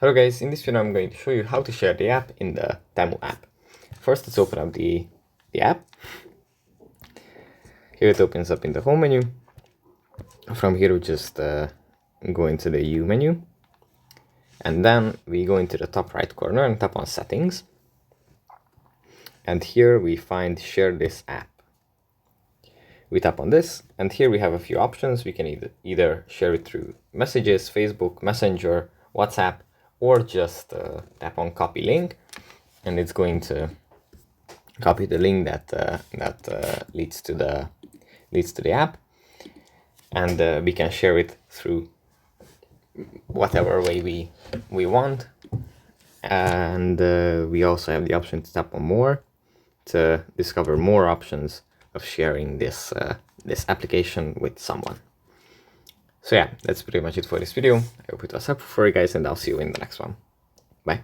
Hello guys, in this video I'm going to show you how to share the app in the Temu app. First, let's open up the app. Here it opens up in the home menu. From here we just go into the U menu. And then we go into the top right corner and tap on settings. And here we find share this app. We tap on this and here we have a few options. We can either share it through messages, Facebook, Messenger, WhatsApp, or just tap on copy link, and it's going to copy the link that leads to the app, and we can share it through whatever way we want. And we also have the option to tap on more to discover more options of sharing this application with someone. So yeah, that's pretty much it for this video. I hope it was helpful for you guys, and I'll see you in the next one. Bye.